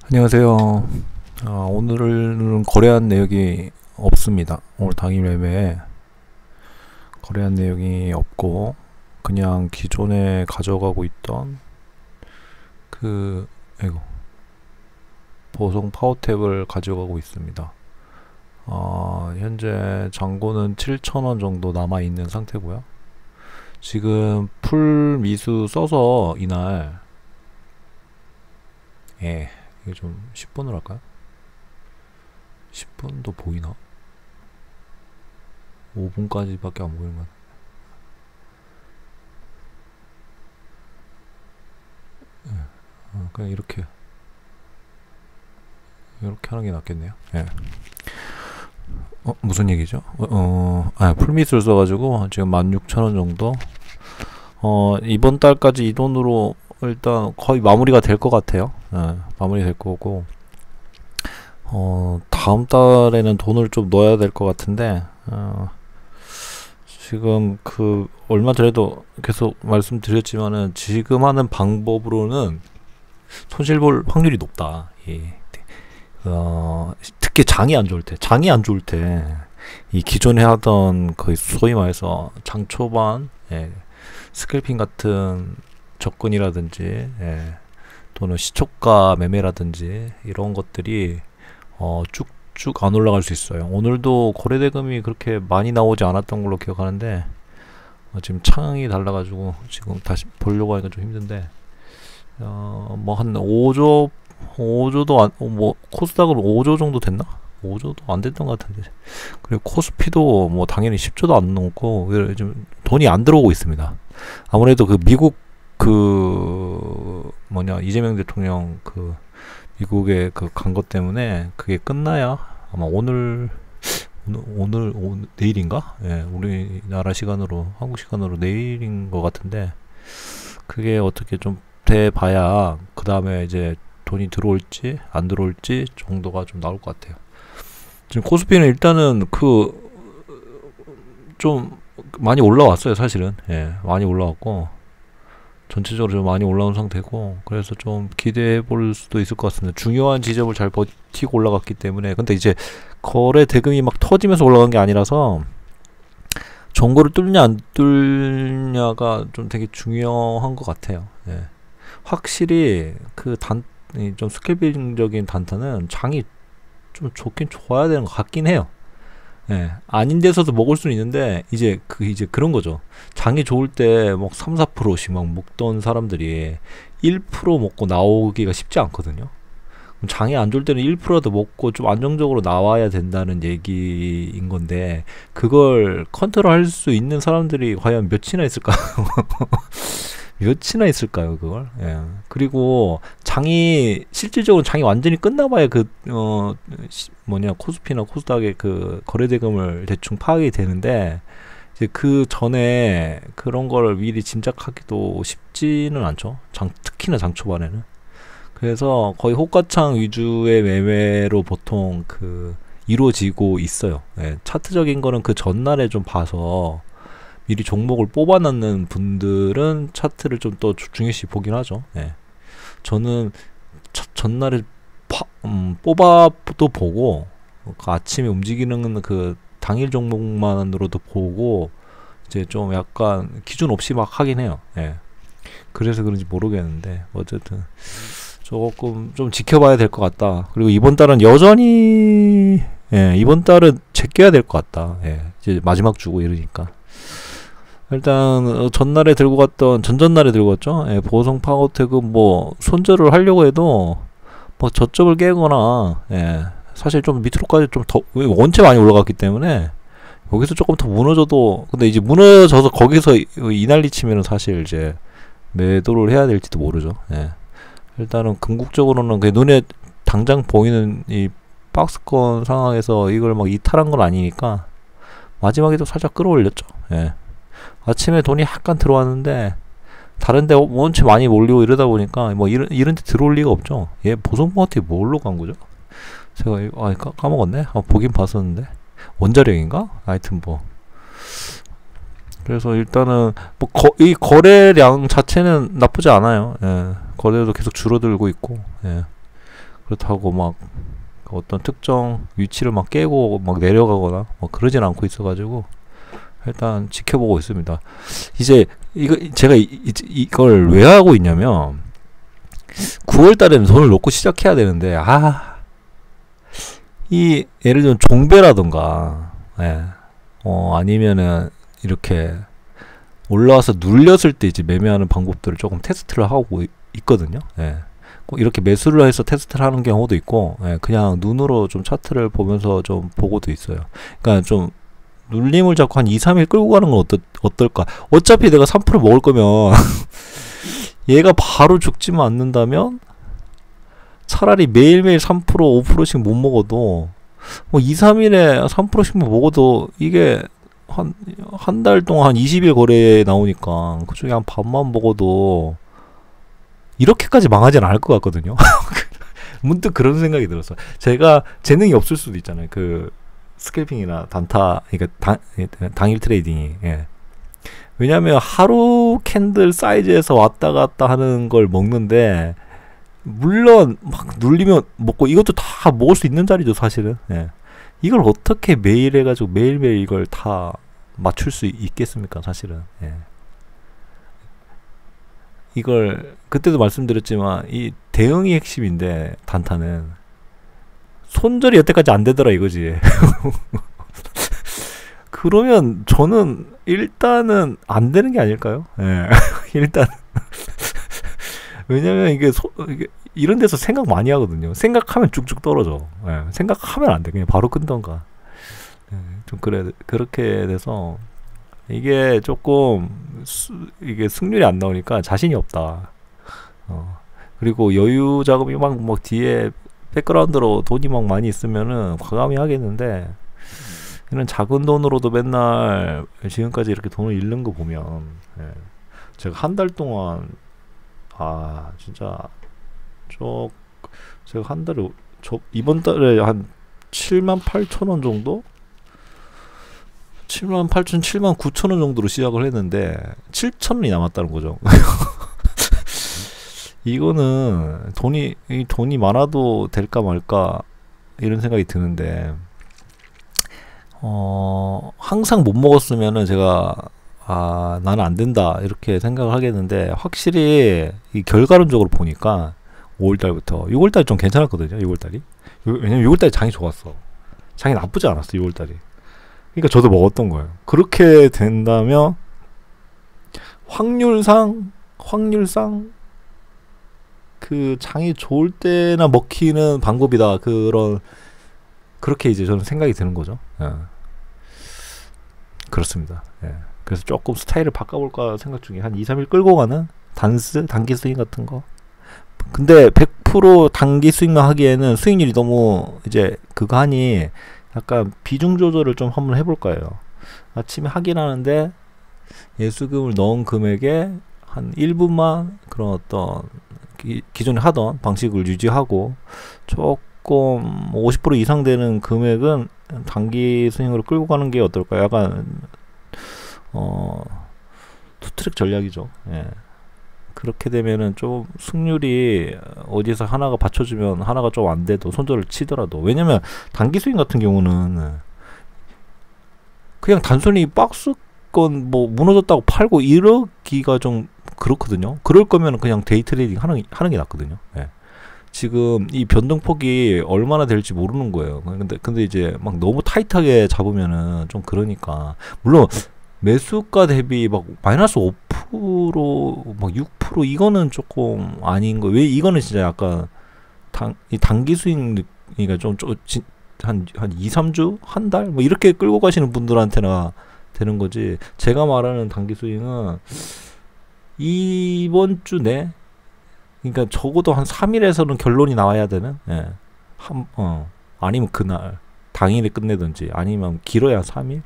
안녕하세요. 오늘은 거래한 내역이 없습니다. 오늘 당일 매매에 거래한 내역이 없고 그냥 기존에 가져가고 있던 그 이거 보송 파워탭을 가져가고 있습니다. 현재 잔고는 7,000원 정도 남아 있는 상태고요. 지금 풀 미수 써서 이날 이게 좀 10분으로 할까요? 10분도 보이나? 5분까지밖에 안 보이는 것 같아. 그냥 이렇게 하는 게 낫겠네요. 무슨 얘기죠? 풀미술 써가지고 지금 16,000원 정도. 이번 달까지 이 돈으로 일단 거의 마무리가 될 것 같아요. 마무리 될 거고, 다음 달에는 돈을 좀 넣어야 될 것 같은데, 지금 얼마 전에도 계속 말씀드렸지만은, 지금 하는 방법으로는 손실 볼 확률이 높다. 특히 장이 안 좋을 때, 이 기존에 하던 소위 말해서 장 초반, 스캘핑 같은 접근이라든지, 또는 시초가 매매라든지 이런 것들이 쭉쭉 안 올라갈 수 있어요. 오늘도 거래대금이 그렇게 많이 나오지 않았던 걸로 기억하는데, 지금 창이 달라가지고 지금 다시 보려고 하니까 좀 힘든데, 뭐 한 5조도 코스닥으로 5조 정도 됐나? 5조도 안 됐던 것 같은데. 그리고 코스피도 뭐 당연히 10조도 안 넘고 요즘 돈이 안 들어오고 있습니다. 아무래도 미국 이재명 대통령 미국에 간 것 때문에 그게 끝나야 아마 오늘 내일인가? 우리나라 시간으로, 한국 시간으로 내일인 것 같은데, 그게 어떻게 좀 돼봐야 그 다음에 이제 돈이 들어올지 안 들어올지 정도가 좀 나올 것 같아요. 지금 코스피는 일단은 좀 많이 올라왔어요, 사실은. 많이 올라왔고, 전체적으로 좀 많이 올라온 상태고, 그래서 좀 기대해 볼 수도 있을 것 같습니다. 중요한 지점을 잘 버티고 올라갔기 때문에. 근데 이제 거래 대금이 막 터지면서 올라간 게 아니라서, 정고를 뚫냐 안 뚫냐가 좀 되게 중요한 것 같아요. 확실히 좀 스케일적인 단타는 장이 좀 좋긴 좋아야 되는 것 같긴 해요. 아닌 데서도 먹을 수는 있는데, 이제 그런 거죠. 장이 좋을 때 막 3, 4%씩 막 먹던 사람들이 1% 먹고 나오기가 쉽지 않거든요. 장이 안 좋을 때는 1%라도 먹고 좀 안정적으로 나와야 된다는 얘기인 건데, 그걸 컨트롤 할 수 있는 사람들이 과연 몇이나 있을까요? 몇이나 있을까요, 그걸? 그리고 실질적으로 장이 완전히 끝나봐야 코스피나 코스닥의 거래대금을 대충 파악이 되는데, 이제 그 전에 그런 걸 미리 짐작하기도 쉽지는 않죠. 특히나 장 초반에는. 그래서 거의 호가창 위주의 매매로 보통 이루어지고 있어요. 차트적인 거는 그 전날에 좀 봐서, 미리 종목을 뽑아놓는 분들은 차트를 좀 더 중요시 보긴 하죠. 저는 전날에 뽑아도 보고, 아침에 움직이는 당일 종목만으로도 보고, 이제 좀 약간 기준 없이 막 하긴 해요. 그래서 그런지 모르겠는데, 어쨌든 조금 좀 지켜봐야 될 것 같다. 그리고 이번 달은 여전히, 이번 달은 제껴야 될 것 같다. 이제 마지막 주고 이러니까. 일단 전전날에 들고 갔죠. 보성 파워텍은 손절을 하려고 해도 저점을 깨거나, 사실 좀 밑으로까지 좀 더 원체 많이 올라갔기 때문에 여기서 조금 더 무너져도, 근데 이제 무너져서 거기서 이 난리 치면은 사실 이제 매도를 해야 될지도 모르죠. 일단은 궁극적으로는 눈에 당장 보이는 이 박스권 상황에서 이걸 막 이탈한 건 아니니까 마지막에도 살짝 끌어올렸죠. 아침에 돈이 약간 들어왔는데 다른데 원체 많이 몰리고 이러다 보니까 이런 데 들어올 리가 없죠. 보성포한테 뭘로 간 거죠? 제가 까먹었네. 보긴 봤었는데 원자력인가? 하여튼 그래서 일단은 이 거래량 자체는 나쁘지 않아요. 거래도 계속 줄어들고 있고, 그렇다고 막 어떤 특정 위치를 막 깨고 막 내려가거나 뭐 그러진 않고 있어가지고 일단 지켜보고 있습니다. 이제 이거 제가 이걸 왜 하고 있냐면 9월 달에는 돈을 놓고 시작해야 되는데 이 예를 들면 종배라던가 아니면은 이렇게 올라와서 눌렸을 때 이제 매매하는 방법들을 조금 테스트를 하고 있거든요. 꼭 이렇게 매수를 해서 테스트를 하는 경우도 있고, 그냥 눈으로 좀 차트를 보면서 좀 보고도 있어요. 그러니까 좀 눌림을 잡고 한 2, 3일 끌고 가는 건 어떨까? 어차피 내가 3% 먹을 거면 얘가 바로 죽지만 않는다면 차라리 매일매일 3%, 5%씩 못 먹어도 뭐 2, 3일에 3%씩만 먹어도 이게 한 달 동안 한 20일 거래에 나오니까 그중에 한 반만 먹어도 이렇게까지 망하진 않을 것 같거든요. 문득 그런 생각이 들었어. 제가 재능이 없을 수도 있잖아요. 그 스캘핑이나 단타, 그러니까 당일 트레이딩이. 왜냐면 하루 캔들 사이즈에서 왔다 갔다 하는 걸 먹는데, 물론 막 눌리면 먹고 이것도 다 먹을 수 있는 자리죠, 사실은. 이걸 어떻게 매일 해가지고 매일매일 이걸 다 맞출 수 있겠습니까, 사실은. 이걸 그때도 말씀드렸지만 이 대응이 핵심인데 단타는 손절이 여태까지 안 되더라 이거지. 그러면 저는 일단은 안 되는 게 아닐까요? 일단 왜냐면 이게 이런 데서 생각 많이 하거든요. 생각하면 쭉쭉 떨어져. 생각하면 안 돼. 그냥 바로 끊던가. 좀 그렇게 돼서 이게 조금 이게 승률이 안 나오니까 자신이 없다. 그리고 여유 자금이 막 뒤에 백그라운드로 돈이 막 많이 있으면은 과감히 하겠는데, 이런 작은 돈으로도 맨날 지금까지 이렇게 돈을 잃는 거 보면, 제가 한 달 동안 진짜 제가 한 달에 이번 달에 한 78,000원 정도? 78,000, 79,000원 정도로 시작을 했는데 7,000원이 남았다는 거죠. 이거는 돈이 많아도 될까 말까 이런 생각이 드는데, 항상 못 먹었으면은 제가 나는 안 된다 이렇게 생각을 하겠는데, 확실히 이 결과론적으로 보니까 5월달부터 6월달 좀 괜찮았거든요. 6월달이 왜냐면 6월달에 장이 좋았어. 장이 나쁘지 않았어 6월달이. 그러니까 저도 먹었던 거예요. 그렇게 된다면 확률상 그 장이 좋을 때나 먹히는 방법이다. 그렇게 이제 저는 생각이 드는 거죠. 그렇습니다. 그래서 조금 스타일을 바꿔볼까 생각 중에, 한 2, 3일 끌고 가는 단기 스윙 같은 거. 근데 100% 단기 스윙만 하기에는 수익률이 너무 이제 그거 하니 약간 비중 조절을 좀 한번 해볼 거예요. 아침에 하긴 하는데 예수금을 넣은 금액에 한 1분만 그런 어떤 기존에 하던 방식을 유지하고, 조금 50% 이상 되는 금액은 단기 스윙으로 끌고 가는 게 어떨까요? 약간 투트랙 전략이죠. 그렇게 되면은 좀 승률이 어디서 하나가 받쳐주면 하나가 좀 안 돼도 손절을 치더라도, 왜냐면 단기 스윙 같은 경우는 그냥 단순히 박스권 뭐 무너졌다고 팔고 이러기가 좀 그렇거든요. 그럴 거면 그냥 데이 트레이딩 하는 게 낫거든요. 지금 이 변동폭이 얼마나 될지 모르는 거예요. 근데 이제 막 너무 타이트하게 잡으면은 좀 그러니까, 물론 매수가 대비 막 마이너스 5%, 막 6% 이거는 조금 아닌 거. 왜 이거는 진짜 약간 단기 스윙, 그러니까 한 2, 3주? 한 달? 뭐 이렇게 끌고 가시는 분들한테나 되는 거지. 제가 말하는 단기 스윙은 이번 주 내, 그러니까 적어도 한 3일에서는 결론이 나와야 되는, 아니면 그날 당일에 끝내든지, 아니면 길어야 3일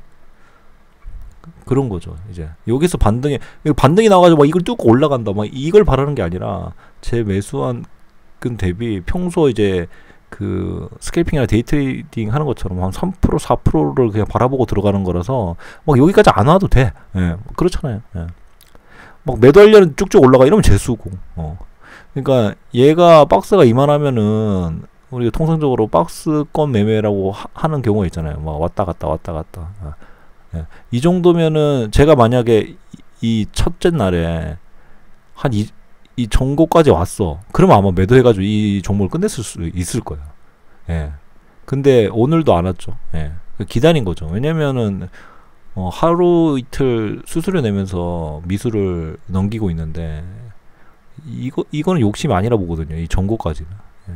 그런 거죠. 이제 여기서 반등이 나와가지고 막 이걸 뚫고 올라간다, 막 이걸 바라는 게 아니라, 제 매수한 근 대비 평소 이제 그 스캘핑이나 데이 트레이딩 하는 것처럼 한 3%, 4%를 그냥 바라보고 들어가는 거라서 막 여기까지 안 와도 돼. 그렇잖아요. 막 매도하려는 쭉쭉 올라가 이러면 재수고. 그러니까 얘가 박스가 이만하면은 우리가 통상적으로 박스권 매매라고 하는 경우가 있잖아요. 막 왔다 갔다 왔다 갔다. 예. 이 정도면은 제가 만약에 이 첫째 날에 한 이 정고까지 왔어. 그러면 아마 매도해가지고 이 종목을 끝냈을 수 있을 거예요. 예. 근데 오늘도 안 왔죠. 예. 기다린 거죠. 왜냐면은 하루 이틀 수수료 내면서 미수를 넘기고 있는데 이거는 욕심이 아니라 보거든요. 이 정고까지는. 예.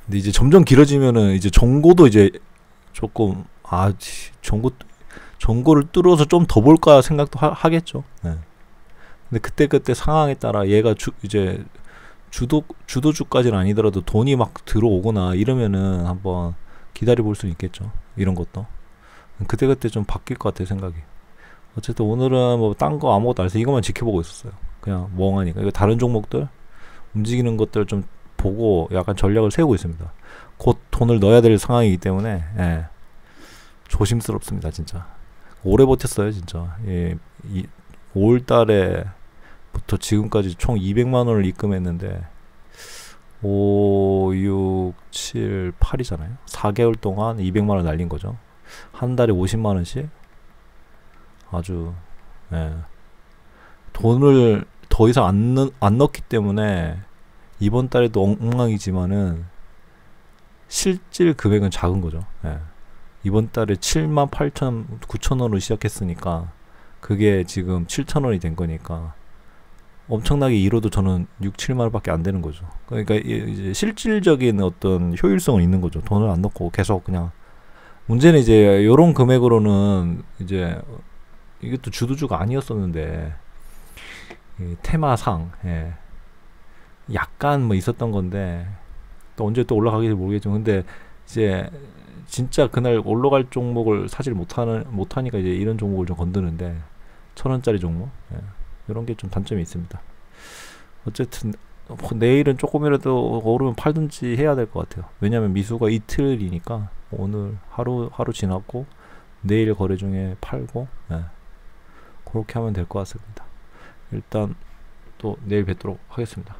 근데 이제 점점 길어지면은 이제 정고도 이제 조금 정고를 뚫어서 좀 더 볼까 생각도 하겠죠. 예. 근데 그때 상황에 따라 얘가 이제 주도주까지는 아니더라도 돈이 막 들어오거나 이러면은 한번 기다려 볼 수 있겠죠. 이런 것도 그때 좀 바뀔 것 같아요, 생각이. 어쨌든 오늘은 뭐 딴 거 아무것도 안 해서 이것만 지켜보고 있었어요. 그냥 멍하니까. 이거 다른 종목들 움직이는 것들 좀 보고 약간 전략을 세우고 있습니다. 곧 돈을 넣어야 될 상황이기 때문에 예. 조심스럽습니다, 진짜. 오래 버텼어요, 진짜. 예, 5월달에부터 지금까지 총 200만 원을 입금했는데 5, 6, 7, 8이잖아요. 4개월 동안 200만 원 날린 거죠. 한 달에 50만 원씩. 아주 예. 돈을 더 이상 안 넣기 때문에 이번 달에도 엉망이지만은 실질 금액은 작은 거죠. 예. 이번 달에 78,900원으로 시작했으니까 그게 지금 7,000원이 된 거니까 엄청나게 잃어도 저는 6, 7만 원밖에 안 되는 거죠. 그러니까 이제 실질적인 어떤 효율성은 있는 거죠. 돈을 안 넣고 계속 그냥. 문제는 이제 요런 금액으로는 이제 이게 또 주도주가 아니었었는데 테마상 예. 약간 뭐 있었던 건데 또 언제 또 올라가길지 모르겠죠. 근데 이제 진짜 그날 올라갈 종목을 사질 못하니까 이제 이런 종목을 좀 건드는데 1,000원짜리 종목 예. 이런 게 좀 단점이 있습니다. 어쨌든 내일은 조금이라도 오르면 팔든지 해야 될 것 같아요. 왜냐면 미수가 이틀이니까 오늘 하루 지났고 내일 거래 중에 팔고 예. 그렇게 하면 될 것 같습니다. 일단 또 내일 뵙도록 하겠습니다.